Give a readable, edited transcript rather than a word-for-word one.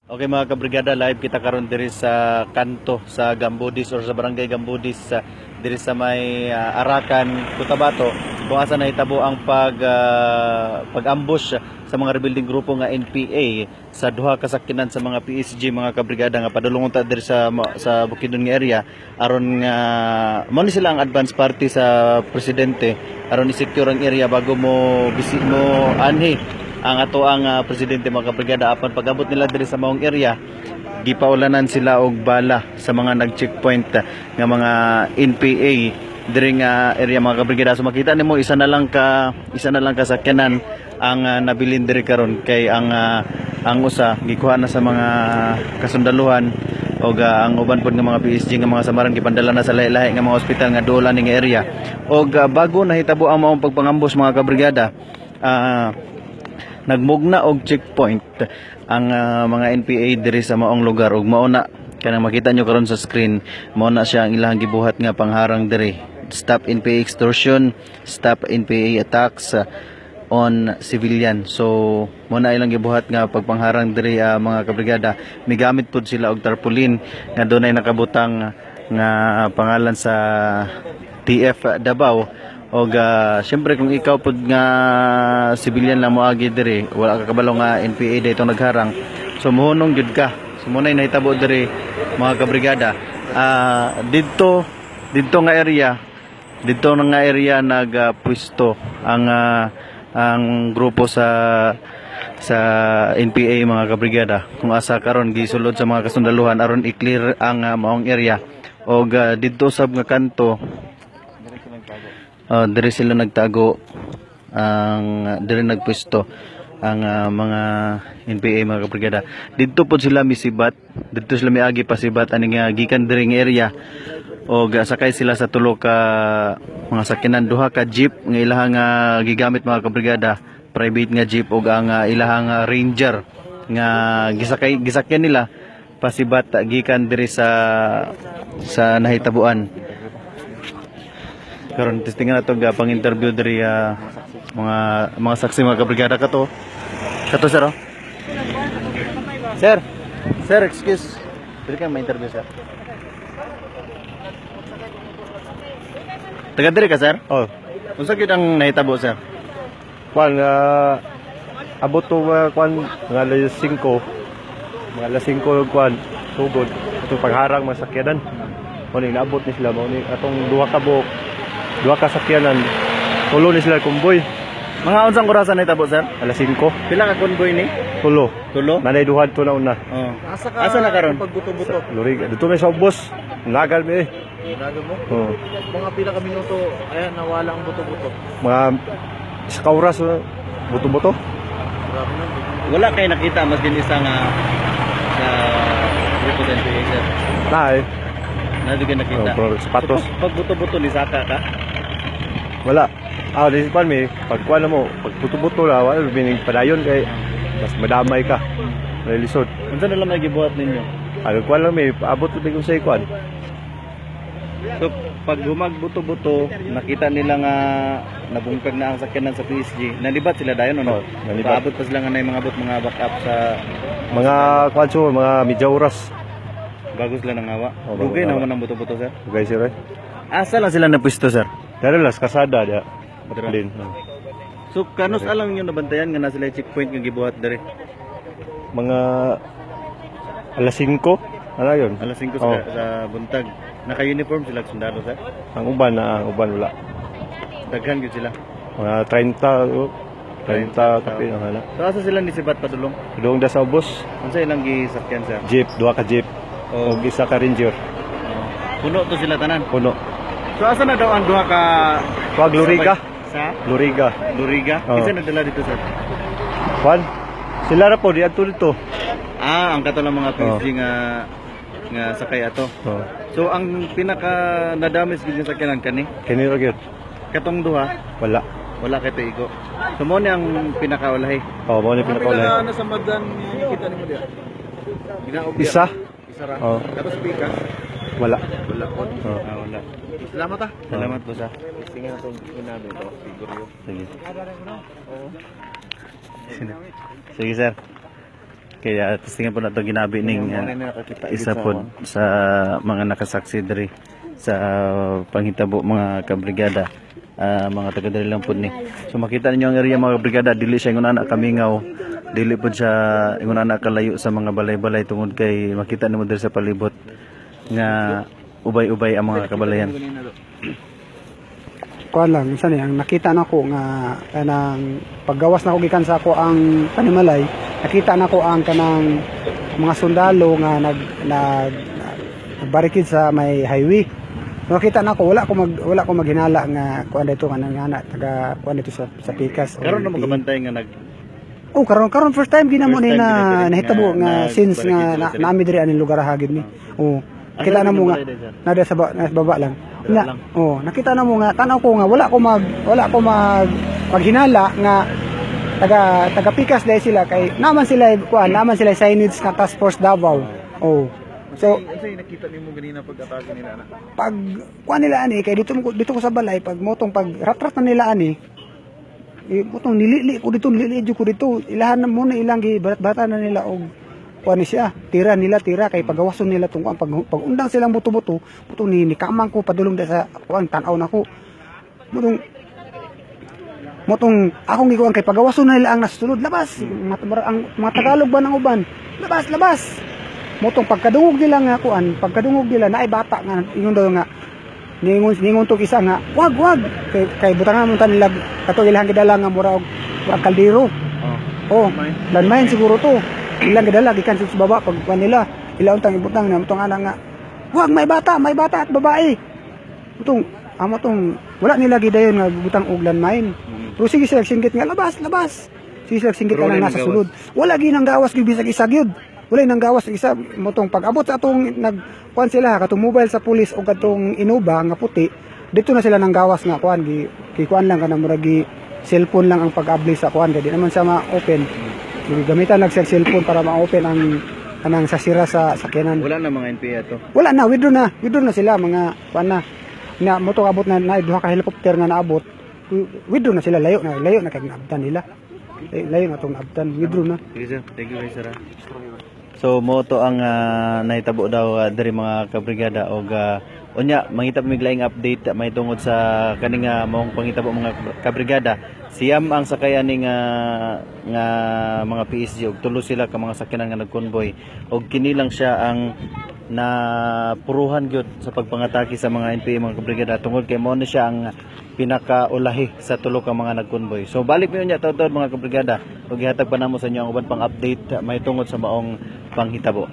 Okay mga kabrigada, live kita karon diri sa kanto sa Gambudis or sa barangay Gambudis diri sa may Arakan, Cotabato kung asa nahitabo ang pag-ambush sa mga rebuilding grupo nga NPA sa duha ka sakinan sa mga PSG mga kabrigada nga padulungon ta diri sa Bukidnon nga area aron nga mo ni sila ang advance party sa presidente aron i-secure ang area bago mo anhi ang ato ang presidente mga kabrigada. Apan pag-abot nila diri sa maong area gipaulanan sila og bala sa mga nag-checkpoint nga mga NPA diri nga area mga kabrigada. So makita nimo isa na lang ka sakyanan ang nabilin diri karon kay ang usa gikuha na sa mga kasundaluhan og ang uban pod nga mga PSG nga mga samaran gipandala na sa lahi-lahi nga mga ospital nga duolan ning area. Og bago nahitabo ang maong pagpangambus mga kabrigada, nagmugna og checkpoint ang mga NPA diri sa maong lugar ug mauna kanang makita nyo karon sa screen, mauna siya ang ilang gibuhat nga pangharang diri. Stop NPA extortion, stop NPA attacks on civilian. So mauna ilang gibuhat nga pagpangharang diri mga kabrigada. Migamit pud sila og tarpaulin nga dunay nakabutang nga pangalan sa TF Davao. Og syempre kung ikaw pud nga civilian lang moagi diri, wala ka kabalo nga NPA dayto nagharang, so mohunong jud ka. So munay nahitabo diri mga kabrigada. Dito nga area nagpwesto ang grupo sa NPA mga kabrigada. Kung asa karon gisulod sa mga kasundaluhan aron i-clear ang maong area. Og dito sab nga kanto diri sila nagtago diri nagpwesto ang mga NPA mga kabrigada. Dito po sila misibat, dito sila miagi pasibat ani nga gikan diri nga area og sakay sila sa tulo ka mga sakyanan, duha ka jeep nga ilahang gigamit mga kabrigada, private nga jeep og ang ilahang ranger nga gisakyan nila pasibat gikan diri sa nahitabuan. Karon testingan nato pang interview diri mga saksi mga kabrigada kato sir. Sir, excuse, dili ka ma-interview sir. Taga diri ka sir? Oh, Unsa gyud ang nahitabo sir? kwan abot to kwan mga alas 5. Mga alas 5 kwan tubod. Ito pagharang masakyanan. Mo ni naabot ni sila mo ni atong duha ka sakyanan. Tulo ni sila kumboy. Mga unsang orasan nahitabo sir? Alas 5. Pila ka convoy ni? Tulo. Tulo? Nanay duhan to na una. Oh. Asa na karon? Pagbuto-buto. Lurig. Dito may sa ubos. Nagal mi. Nago mo? Oh. Mga pila ka minuto ayan nawala ang buto-buto. Mga isa ka oras buto-buto. Wala kay nakita mas din isa nga sa grupo sa NPA sir. Nay. Nado nakita. Sapatos. Pag buto-buto ni saka ka? Wala. Di pa mi pagkuan mo, pag buto-buto la wala bining padayon kay mas madamay ka. Relisod. Unsa na lang may gibuhat ninyo? Kuan lang mi abot lang ko sa ikuan. So pag humag buto-buto, nakita nila nga nabungkag na ang sakyanan sa PSG. Nalibat sila dayon no? Oh, nalibat. Paabot pa sila nga na mga mga backup sa Mga kuan so, mga medya oras. bago sila nangawa. Oh, Dugay bago naman ang buto-buto sir. Okay sir. Asa lang sila napwesto sir? Dara las kasada dia. Batlin. So kanos alang nyo nabantayan nga na sila checkpoint nga gibuhat diri? Mga alas 5. Ano yun? Alas 5 Oh. sa buntag. Naka-uniform sila sundalo sir. Ang uban wala. Daghan gyud sila. Mga 30 kape ang hala. So asa sila nisibat padulong? Doong da sa ubos. Unsa ilang gisakyan sir? Jeep, duha ka jeep. Oh. Og isa ka ranger. Puno to sila tanan. Puno. So asa na daw ang duha ka Wag Luriga. sa Luriga. Luriga? Oh. Isa nagdala dito sir. Kuan. Sila ra po di adto dito. Ang kato ng mga PSG nga sakay ato. Oh. So ang pinaka nadamis gid sa sakyanan kani Kini ra gyud. katong duha Wala. wala kay tuigo. So mo ni ang pinakaulahi. Oh, mo ni pinakaulay. sa madan kita nimo diha? Isa. Isa ra. Oh. Tapos pika. Wala. Wala po. Oh. Wala. Salamat ah. Salamat po sa. Tingnan natin inabi to figure yo. Sige. Sige sir. Kaya testingan po nato ginabi ning isa po sa mga nakasaksi diri sa panghitabo mga kabrigada. Mga taga diri lang po ni. So makita ninyo ang area mga kabrigada, dili siya ingon ana kamingaw. Dili po siya ingon ana kalayo sa mga balay-balay tungod kay makita nimo diri sa palibot nga ubay-ubay ang mga kabalayan. Kuan lang minsan ang nakita nako nga kanang paggawas nako gikan sa ako ang panimalay, nakita nako ang kanang mga sundalo nga nagbarikid sa may highway. Nakita nako wala ko maghinala nga kuan dito nga nangana taga kuan dito sa Pikas. Karon na mo kabantay nga nag karon first time ginamo First ni time na gina- nahitabo na- nga na- since barikid nga sa naami diri aning lugar hagid ni. Kita na mo nga nada sa baba lang. Dala lang. Nakita na mo nga tanaw ko nga wala ko maghinala nga taga Pikas dahil sila kay naman sila signage nga Task Force Davao. So unsay nakita nimo ganina pag-atake nila ana? pag kuan nila ani kay dito ko sa balay pag motong pag ratrat na nila ani motong nilili ko dito ilahan na muna ilang gibarat-bata na nila og kuan siya tira kay pagawason nila tong pag undang silang buto-buto ni kamang ko padulong sa kuan tan-aw nako motong akong gikuan kay pagawason na nila ang nasulod labas ang mga Tagalog ba ng uban labas motong pagkadungog nila naay bata nga ingon daw nga ningon tong isa nga wag kay butangan mo nila kato ilang gidala nga mura og kaldero landmine siguro to ilang gidala gikan sa baba pag kuan nila ilaon tang ibutang na motong ana nga wag may bata at babae motong wala nila gidayon nga butang og landmine pero sige sila singgit nga labas sige sila singgit nga nasa sulod wala ginang gawas gibisag isa gyud wala nang gawas isa motong pag-abot sa atong nagkuan sila katong mobile sa pulis o katong Innova nga puti dito na sila nang gawas nga kuan kuan lang kanang murag cellphone lang ang pag-abli sa kuan kay di naman sa ma-open gamitan lang sa cellphone para ma-open ang kanang sasira sa sakyanan Wala na mga NPA to. wala na withdraw na sila mga kuan na motong abot na duha ka helicopter nga naabot withdraw na sila layo na kay naabtan nila layo na tong naabtan withdraw na. Sige sir, thank you guys sir. So mo to ang nahitabo daw diri mga kabrigada og unya mangita mig laing update may tungod sa kaning maong pangitabo mga kabrigada. Siyam ang sakayan ning nga mga PSG og tulo sila ka mga sakyanan nga nagkonvoy og kini lang siya ang napuruhan gyud sa pagpangatake sa mga NPA mga kabrigada tungod kay mo na siya ang pinakaulahi sa tulo ka mga nagkonvoy. So balik mi unya taud mga kabrigada ug gihatag pa namo sa inyo ang uban pang update may tungod sa maong panghitabo.